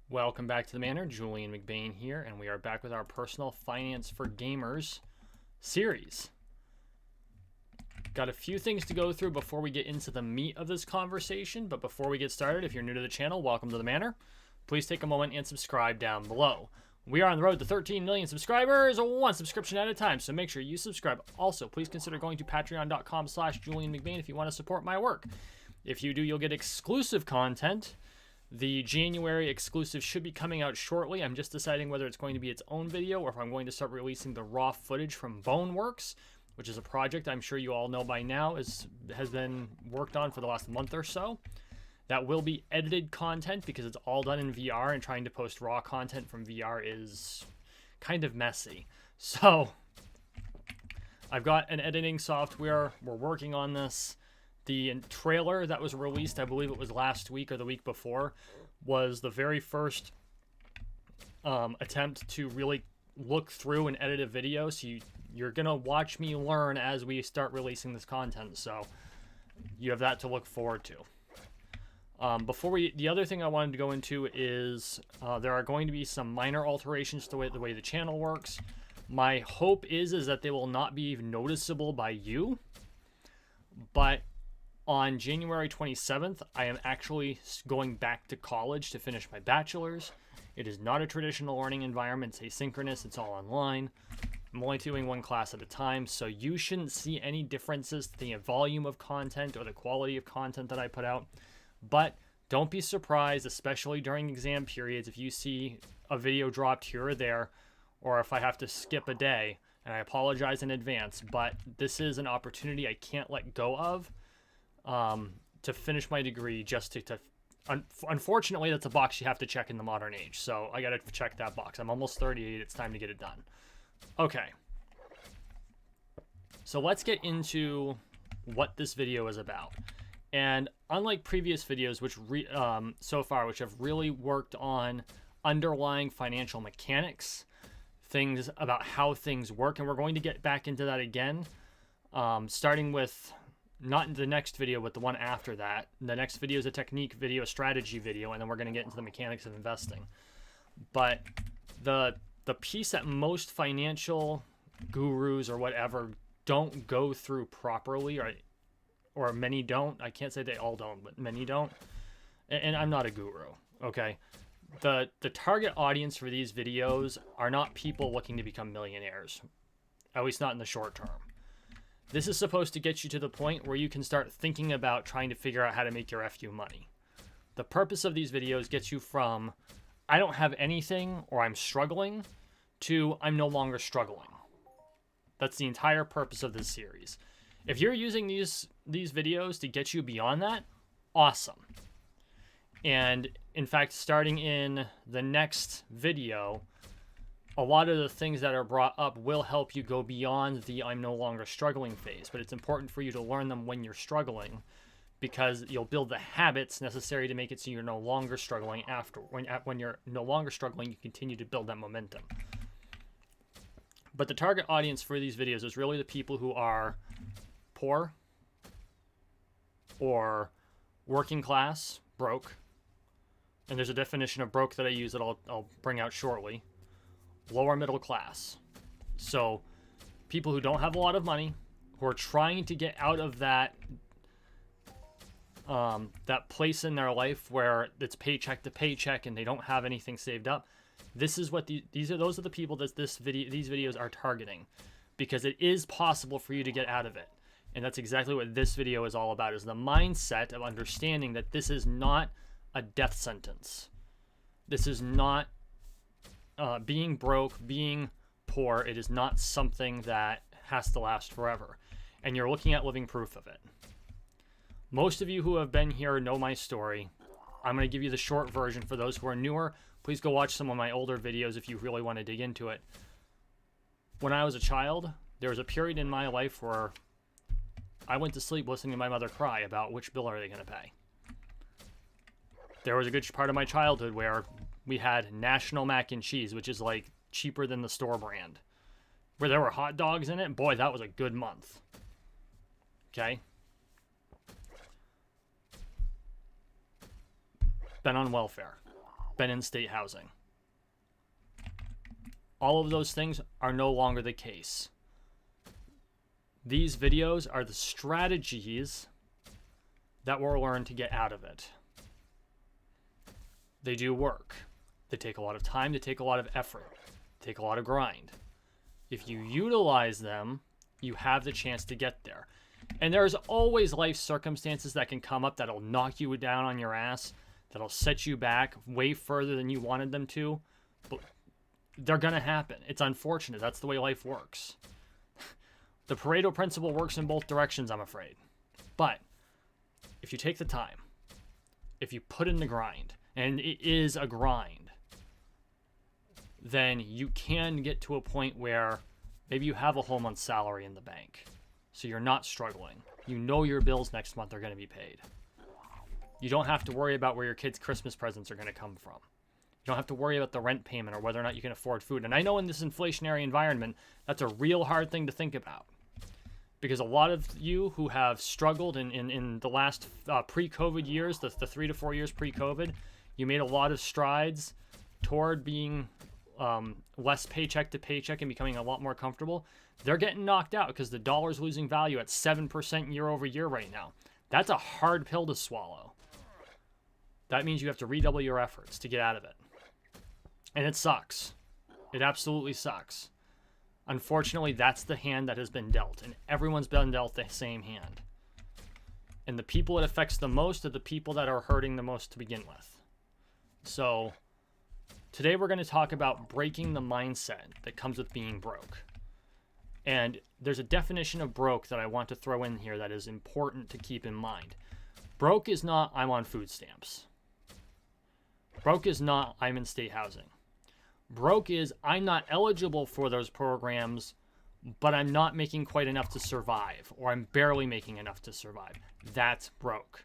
Welcome back to the Manor. Julian McBain here, and we are back with our Personal Finance for Gamers series. Got a few things to go through before we get into the meat of this conversation, but before we get started, if you're new to the channel, welcome to the Manor. Please take a moment and subscribe down below. We are on the road to 13 million subscribers, one subscription at a time, so make sure you subscribe. Also, please consider going to patreon.com/JulianMcBain if you want to support my work. If you do, you'll get exclusive content. The January exclusive should be coming out shortly. I'm just deciding whether it's going to be its own video or if I'm going to start releasing the raw footage from Boneworks, which is a project I'm sure you all know by now has been worked on for the last month or so. That will be edited content because it's all done in VR, and trying to post raw content from VR is kind of messy. So I've got an editing software. We're working on this. The trailer that was released, I believe it was last week or the week before, was the very first attempt to really look through and edit a video. So you're going to watch me learn as we start releasing this content. So you have that to look forward to. The other thing I wanted to go into is there are going to be some minor alterations to the way the channel works. My hope is that they will not be noticeable by you, but on January 27th, I am actually going back to college to finish my bachelor's. It is not a traditional learning environment. It's asynchronous. It's all online. I'm only doing one class at a time, so you shouldn't see any differences to the volume of content or the quality of content that I put out. But don't be surprised, especially during exam periods, if you see a video dropped here or there, or if I have to skip a day, and I apologize in advance, but this is an opportunity I can't let go of. To finish my degree, unfortunately, that's a box you have to check in the modern age. So I got to check that box. I'm almost 38. It's time to get it done. Okay. So let's get into what this video is about. And unlike previous videos, which have really worked on underlying financial mechanics, things about how things work, and we're going to get back into that again, starting with not the next video, but the one after that. The next video is a technique video, a strategy video, and then we're going to get into the mechanics of investing. But the piece that most financial gurus or whatever don't go through properly, or many don't. I can't say they all don't, but many don't. And I'm not a guru, okay? The target audience for these videos are not people looking to become millionaires, at least not in the short term. This is supposed to get you to the point where you can start thinking about trying to figure out how to make your FU money. The purpose of these videos gets you from, I don't have anything or I'm struggling, to I'm no longer struggling. That's the entire purpose of this series. If you're using these videos to get you beyond that, awesome. And in fact, starting in the next video, a lot of the things that are brought up will help you go beyond the I'm no longer struggling phase, but it's important for you to learn them when you're struggling, because you'll build the habits necessary to make it so you're no longer struggling after. When you're no longer struggling, you continue to build that momentum. But the target audience for these videos is really the people who are poor or working class, broke. And there's a definition of broke that I use that I'll bring out shortly. Lower middle class. So people who don't have a lot of money, who are trying to get out of that place in their life where it's paycheck to paycheck and they don't have anything saved up. This is what those are the people that these videos are targeting, because it is possible for you to get out of it. And that's exactly what this video is all about, is the mindset of understanding that this is not a death sentence. This is not being broke, being poor. It is not something that has to last forever. And you're looking at living proof of it. Most of you who have been here know my story. I'm going to give you the short version. For those who are newer, please go watch some of my older videos if you really want to dig into it. When I was a child, there was a period in my life where I went to sleep listening to my mother cry about which bill are they going to pay. There was a good part of my childhood where we had National Mac and Cheese, which is like cheaper than the store brand, where there were hot dogs in it. Boy, that was a good month. Okay? Been on welfare. been in state housing. All of those things are no longer the case. These videos are the strategies that we'll learn to get out of it. They do work. They take a lot of time, they take a lot of effort, they take a lot of grind. If you utilize them, you have the chance to get there. And there's always life circumstances that can come up that'll knock you down on your ass, that'll set you back way further than you wanted them to. But they're going to happen. It's unfortunate. That's the way life works. The Pareto principle works in both directions, I'm afraid. But if you take the time, if you put in the grind, and it is a grind, then you can get to a point where maybe you have a whole month's salary in the bank. So you're not struggling. You know your bills next month are going to be paid. You don't have to worry about where your kids' Christmas presents are going to come from. You don't have to worry about the rent payment or whether or not you can afford food. And I know in this inflationary environment, that's a real hard thing to think about. Because a lot of you who have struggled in the last pre-COVID years, the 3 to 4 years pre-COVID, you made a lot of strides toward being less paycheck to paycheck and becoming a lot more comfortable. They're getting knocked out because the dollar's losing value at 7% year over year right now. That's a hard pill to swallow. That means you have to redouble your efforts to get out of it. And it sucks. It absolutely sucks. Unfortunately, that's the hand that has been dealt, and everyone's been dealt the same hand. And the people it affects the most are the people that are hurting the most to begin with. So today we're going to talk about breaking the mindset that comes with being broke. And there's a definition of broke that I want to throw in here that is important to keep in mind. Broke is not I'm on food stamps. Broke is not I'm in state housing. Broke is I'm not eligible for those programs, but I'm not making quite enough to survive, or I'm barely making enough to survive. That's broke.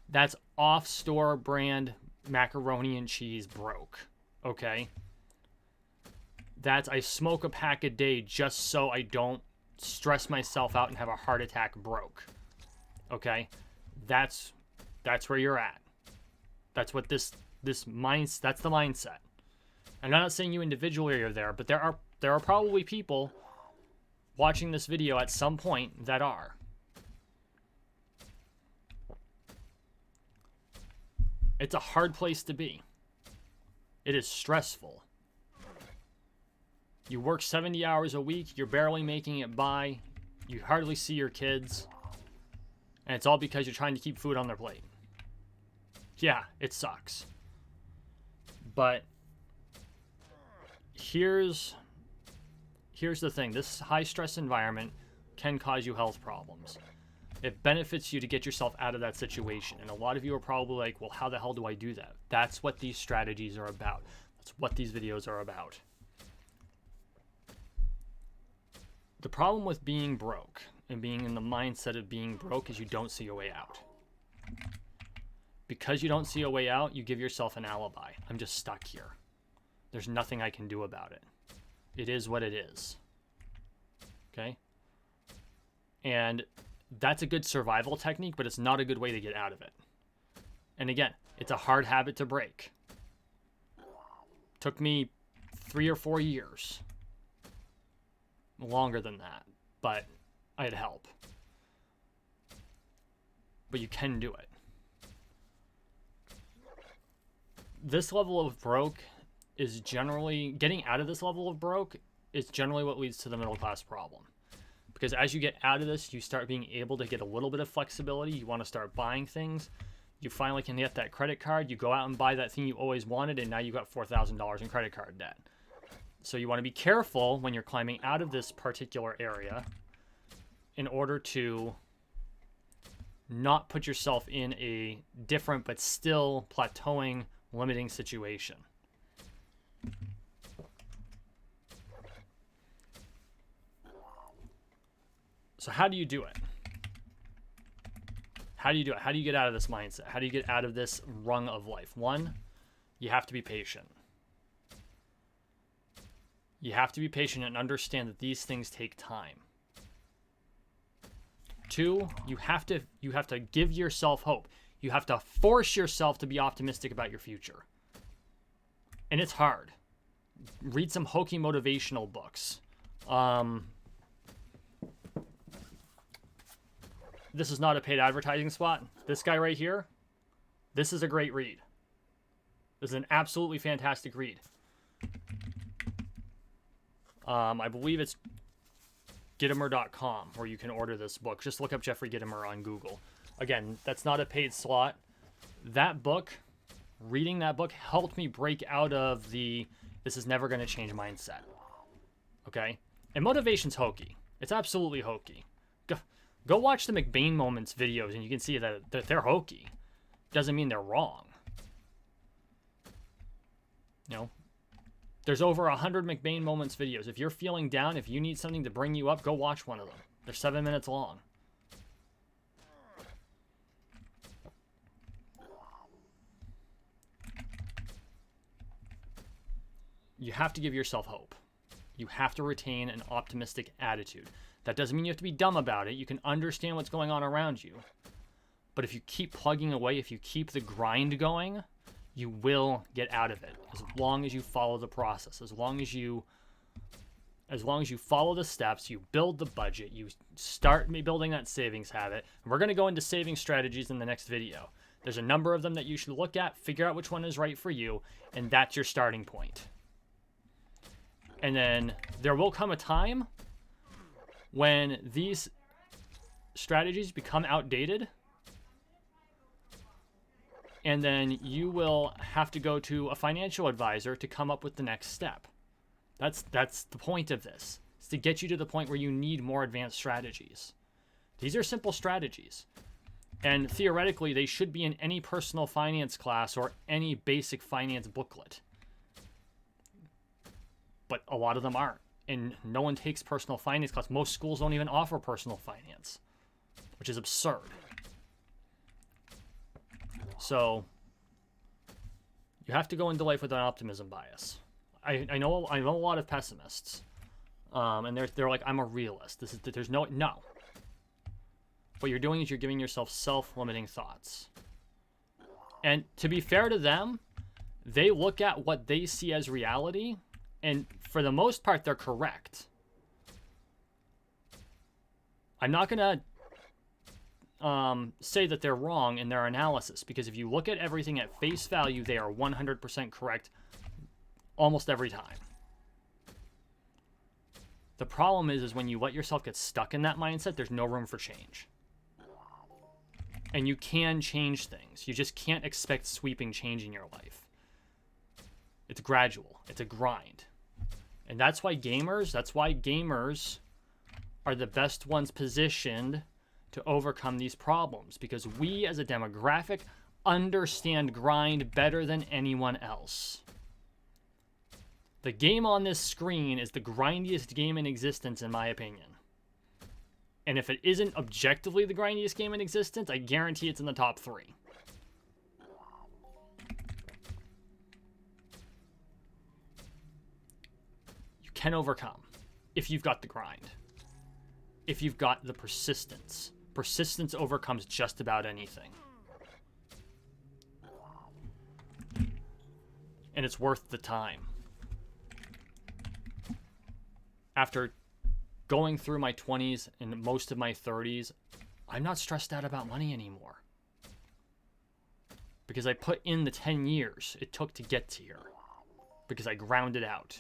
That's off-store brand macaroni and cheese broke, okay? That's I smoke a pack a day just so I don't stress myself out and have a heart attack broke, okay? That's where you're at. That's what that's the mindset. I'm not saying you individually are there, but there are probably people watching this video at some point that are. It's a hard place to be. It is stressful. You work 70 hours a week, you're barely making it by, you hardly see your kids, and it's all because you're trying to keep food on their plate. Yeah, it sucks. But here's the thing. This high stress environment can cause you health problems. It benefits you to get yourself out of that situation. And a lot of you are probably like, well, how the hell do I do that? That's what these strategies are about. That's what these videos are about. The problem with being broke and being in the mindset of being broke is you don't see a way out. Because you don't see a way out, you give yourself an alibi. I'm just stuck here. There's nothing I can do about it. It is what it is. Okay? And that's a good survival technique, but it's not a good way to get out of it. And again, it's a hard habit to break. Took me 3 or 4 years. Longer than that, but I had help. But you can do it. This level of broke is generally, getting out of this level of broke is generally what leads to the middle class problem. Because as you get out of this, you start being able to get a little bit of flexibility. You want to start buying things. You finally can get that credit card. You go out and buy that thing you always wanted, and now you got $4,000 in credit card debt. So you want to be careful when you're climbing out of this particular area in order to not put yourself in a different but still plateauing, limiting situation. So how do you do it? How do you do it? How do you get out of this mindset? How do you get out of this rung of life? One, you have to be patient. You have to be patient and understand that these things take time. Two, you have to give yourself hope. You have to force yourself to be optimistic about your future. And it's hard. Read some hokey motivational books. This is not a paid advertising spot. This guy right here, this is a great read. This is an absolutely fantastic read. I believe it's Gitomer.com where you can order this book. Just look up Jeffrey Gitomer on Google. Again, that's not a paid slot. That book, reading that book helped me break out of the this is never going to change mindset. Okay? And motivation's hokey. It's absolutely hokey. Go watch the McBain Moments videos and you can see that they're hokey. Doesn't mean they're wrong. You know? There's over 100 McBain Moments videos. If you're feeling down, if you need something to bring you up, go watch one of them. They're 7 minutes long. You have to give yourself hope. You have to retain an optimistic attitude. That doesn't mean you have to be dumb about it. You can understand what's going on around you. But if you keep plugging away, if you keep the grind going, you will get out of it. As long as you follow the process, as long as you follow the steps, you build the budget, you start building that savings habit. And we're going to go into saving strategies in the next video. There's a number of them that you should look at, figure out which one is right for you, and that's your starting point. And then there will come a time when these strategies become outdated, and then you will have to go to a financial advisor to come up with the next step. That's the point of this. It's to get you to the point where you need more advanced strategies. These are simple strategies. And theoretically, they should be in any personal finance class or any basic finance booklet. But a lot of them aren't. And no one takes personal finance class. Most schools don't even offer personal finance, which is absurd. So you have to go into life with an optimism bias. I know a lot of pessimists, and they're like, I'm a realist. There's no. What you're doing is you're giving yourself self-limiting thoughts. And to be fair to them, they look at what they see as reality, and for the most part, they're correct. I'm not going to say that they're wrong in their analysis, because if you look at everything at face value, they are 100% correct almost every time. The problem is when you let yourself get stuck in that mindset, there's no room for change. And you can change things. You just can't expect sweeping change in your life. It's gradual. It's a grind. And that's why gamers are the best ones positioned to overcome these problems, because we as a demographic understand grind better than anyone else. The game on this screen is the grindiest game in existence, in my opinion. And if it isn't objectively the grindiest game in existence, I guarantee it's in the top 3. You can overcome if you've got the grind. If you've got the persistence. Persistence overcomes just about anything. And it's worth the time. After going through my 20s and most of my 30s, I'm not stressed out about money anymore. Because I put in the 10 years it took to get to here. Because I ground it out.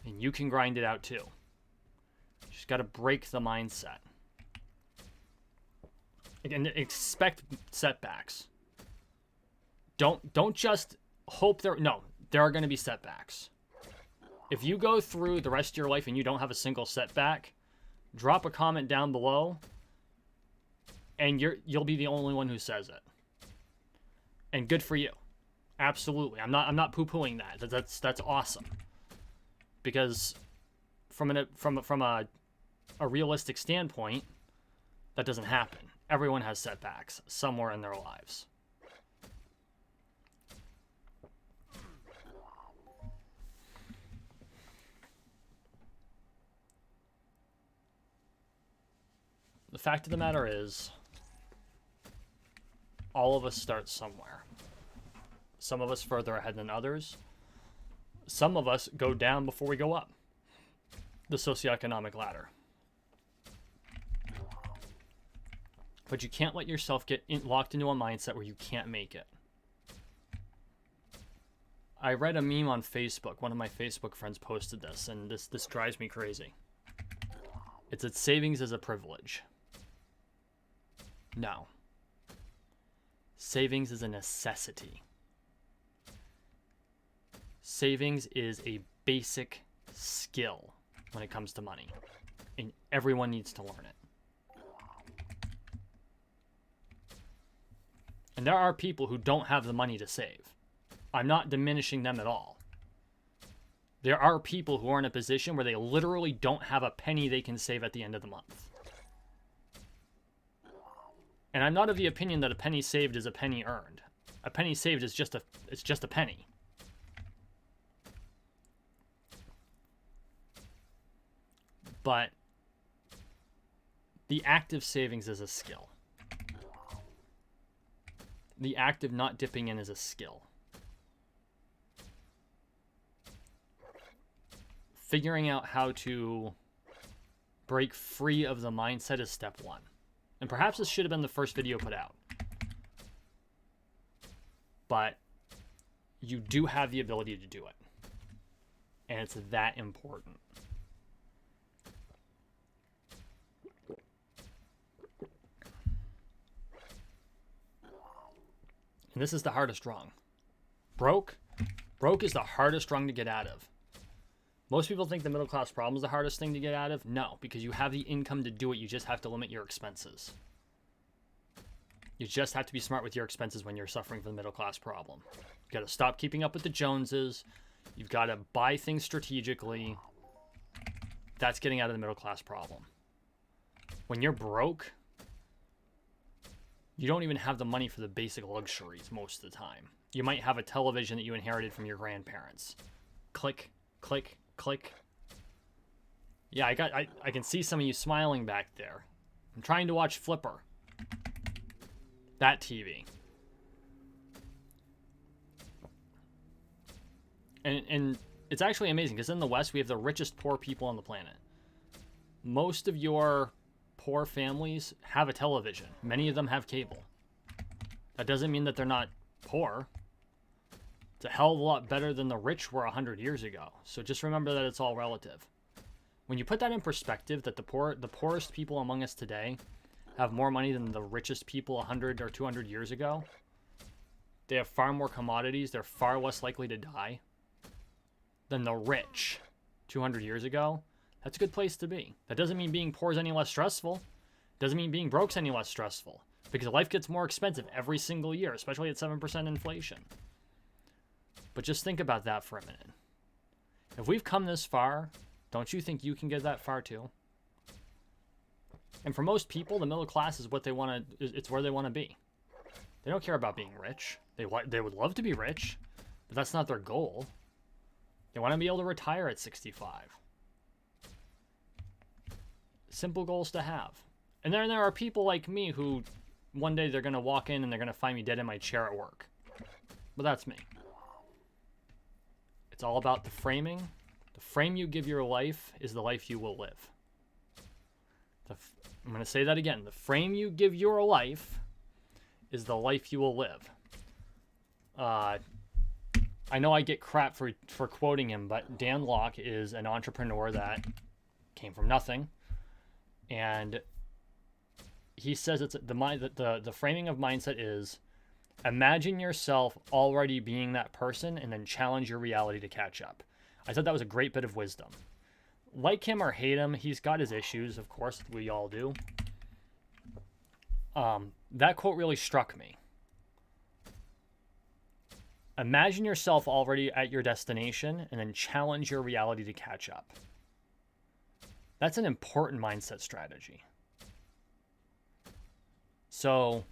And you can grind it out too. You just got to break the mindset. And expect setbacks. Don't just hope there are going to be setbacks. If you go through the rest of your life and you don't have a single setback, drop a comment down below, and you'll be the only one who says it. And good for you. Absolutely. I'm not poo-pooing that. That's awesome. Because from a realistic standpoint, that doesn't happen. Everyone has setbacks somewhere in their lives. The fact of the matter is, all of us start somewhere. Some of us further ahead than others. Some of us go down before we go up the socioeconomic ladder. But you can't let yourself get locked into a mindset where you can't make it. I read a meme on Facebook. One of my Facebook friends posted this, and this drives me crazy. It's that savings is a privilege. No. Savings is a necessity. Savings is a basic skill when it comes to money, and everyone needs to learn it. And there are people who don't have the money to save. I'm not diminishing them at all. There are people who are in a position where they literally don't have a penny they can save at the end of the month. And I'm not of the opinion that a penny saved is a penny earned. A penny saved is just a penny. But the act of savings is a skill. The act of not dipping in is a skill. Figuring out how to break free of the mindset is step one. And perhaps this should have been the first video put out. But you do have the ability to do it. And it's that important. And this is the hardest rung. Broke is the hardest rung to get out of. Most people think the middle class problem is the hardest thing to get out of. No, because you have the income to do it. You just have to limit your expenses. You just have to be smart with your expenses when you're suffering from the middle class problem. You got to stop keeping up with the Joneses. You've got to buy things strategically. That's getting out of the middle class problem. When you're broke, you don't even have the money for the basic luxuries most of the time. You might have a television that you inherited from your grandparents. Click, click, click. Yeah, I can see some of you smiling back there. I'm trying to watch Flipper. That TV. And it's actually amazing because in the West we have the richest poor people on the planet. Most of your poor families have a television. Many of them have cable. That doesn't mean that they're not poor. It's a hell of a lot better than the rich were 100 years ago. So just remember that it's all relative. When you put that in perspective, that the poorest people among us today have more money than the richest people 100 or 200 years ago. They have far more commodities. They're far less likely to die than the rich 200 years ago. That's a good place to be. That doesn't mean being poor is any less stressful. Doesn't mean being broke is any less stressful. Because life gets more expensive every single year, especially at 7% inflation. But just think about that for a minute. If we've come this far, don't you think you can get that far too? And for most people, the middle class is what they want to. It's where they want to be. They don't care about being rich. They would love to be rich, but that's not their goal. They want to be able to retire at 65. Simple goals to have. And then there are people like me who one day they're going to walk in and they're going to find me dead in my chair at work. But that's me. It's all about the framing. The frame you give your life is the life you will live. I'm going to say that again. The frame you give your life is the life you will live. I know I get crap for quoting him, but Dan Locke is an entrepreneur that came from nothing. And he says it's the framing of mindset is imagine yourself already being that person and then challenge your reality to catch up. I thought that was a great bit of wisdom. Like him or hate him, he's got his issues, of course, we all do. That quote really struck me. Imagine yourself already at your destination and then challenge your reality to catch up. That's an important mindset strategy. So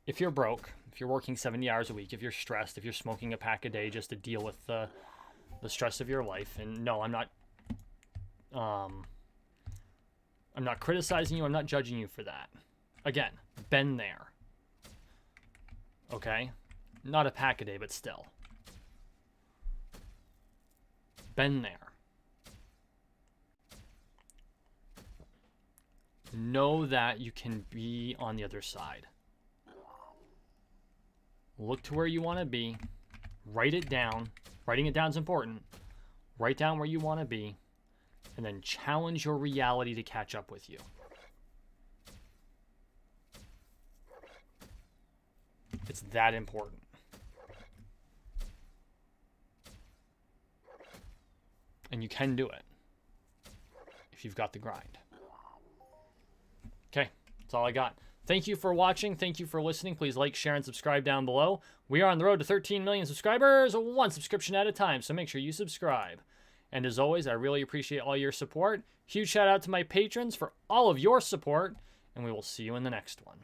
if you're broke, if you're working 70 hours a week, if you're stressed, if you're smoking a pack a day just to deal with the stress of your life, and no, I'm not criticizing you, I'm not judging you for that. Again, been there. Okay? Not a pack a day, but still. been there. Know that you can be on the other side. Look to where you want to be. Write it down. Writing it down is important. Write down where you want to be. And then challenge your reality to catch up with you. It's that important. And you can do it if you've got the grind. Okay, that's all I got. Thank you for watching. Thank you for listening. Please like, share, and subscribe down below. We are on the road to 13 million subscribers, one subscription at a time, so make sure you subscribe. And as always, I really appreciate all your support. Huge shout out to my patrons for all of your support, and we will see you in the next one.